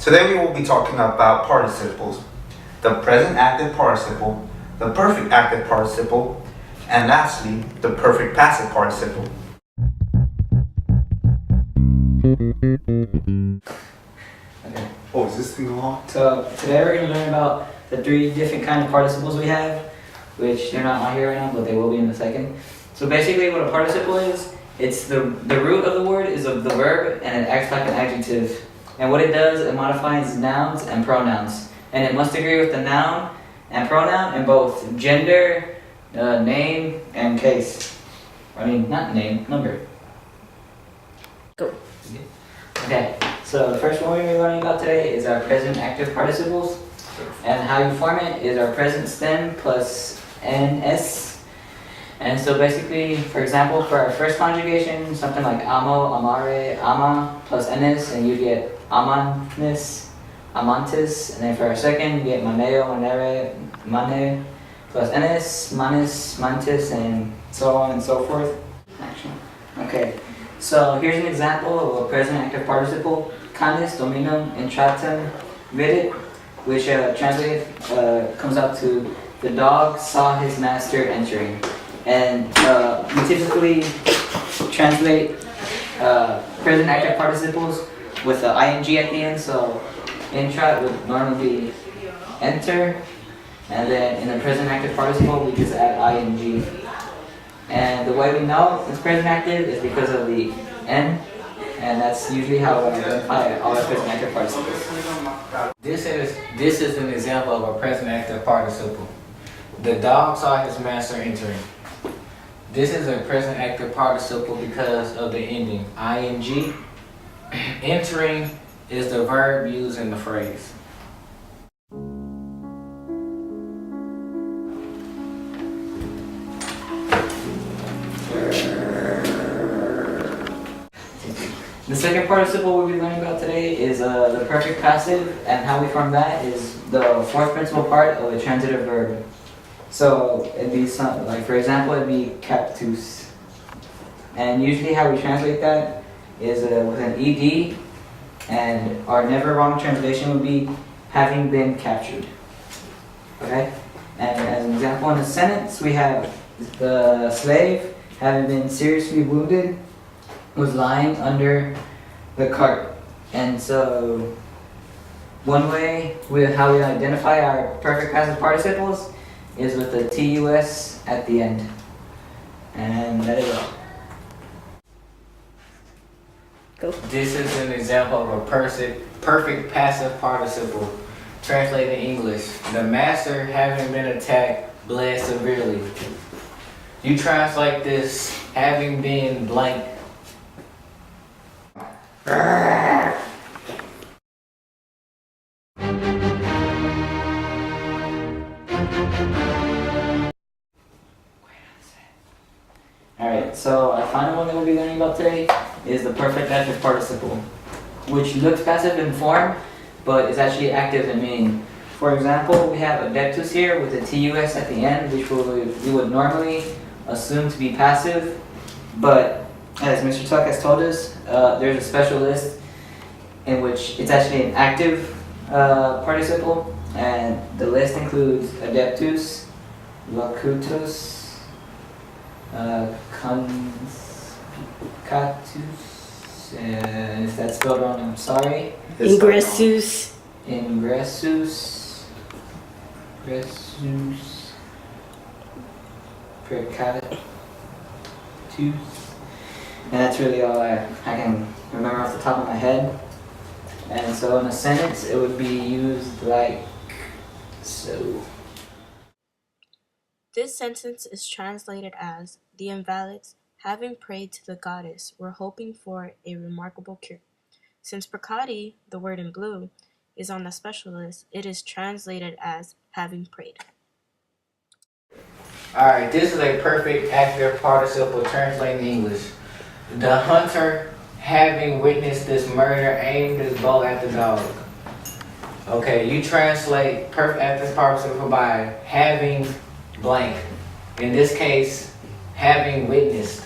Today we will be talking about participles, the present active participle, the perfect active participle, and lastly, the perfect passive participle. Okay. Oh, is this thing on? So today we're going to learn about the three different kind of participles we have, which they're not on here right now, but they will be in a second. So basically what a participle is, it's the root of the word is of the verb and it acts like an adjective. And what it does, it modifies nouns and pronouns. And it must agree with the noun and pronoun in both gender, name, and case. I mean, not name, number. Go. Okay, so the first one we're going to be learning about today is our present active participles. And how you form it is our present stem plus ns. And so basically, for example, for our first conjugation, something like amo, amare, ama plus ns, and you get amannis, amantis. And then for our second, you get maneo, manere, mane plus ns, manis, mantis, and so on and so forth. Action. Okay, so here's an example of a present active participle. Canis dominum intratum vidit, which translated comes out to the dog saw his master entering. And we typically translate present active participles with the ing at the end. So intra would normally be enter, and then in the present active participle we just add ing. And the way we know it's present active is because of the n, and that's usually how we identify all our present active participles. This is an example of a present active participle. The dog saw his master entering. This is a present active participle because of the ending ing. Entering is the verb used in the phrase. The second participle we'll be learning about today is the perfect passive, and how we form that is the fourth principal part of a transitive verb. So it'd be some, like for example, it'd be captus. And usually how we translate that is with an ed, and our never wrong translation would be having been captured. Okay? And as an example in a sentence, we have the slave, having been seriously wounded, was lying under the cart. And so one way how we identify our perfect passive participles is with the TUS at the end. And that is all. Go. This is an example of a perfect passive participle. Translated in English, the master having been attacked bled severely. You translate this having been blank. Alright, so our final one that we'll be learning about today is the perfect active participle, which looks passive in form, but is actually active in meaning. For example, we have adeptus here with a TUS at the end, which we would normally assume to be passive, but as Mr. Tuck has told us, there's a special list in which it's actually an active participle, and the list includes adeptus, locutus, conspicatus, and if that's spelled wrong, I'm sorry. Ingressus. Ingressus, precatus, and that's really all I can remember off the top of my head. And so in a sentence, it would be used like so. This sentence is translated as, the invalids, having prayed to the goddess, were hoping for a remarkable cure. Since precati, the word in blue, is on the special list, it is translated as, having prayed. Alright, this is a perfect active participle translated in English. The hunter, having witnessed this murder, aimed his bow at the dog. Okay, you translate perfect active participle by having blank. In this case, having witnessed.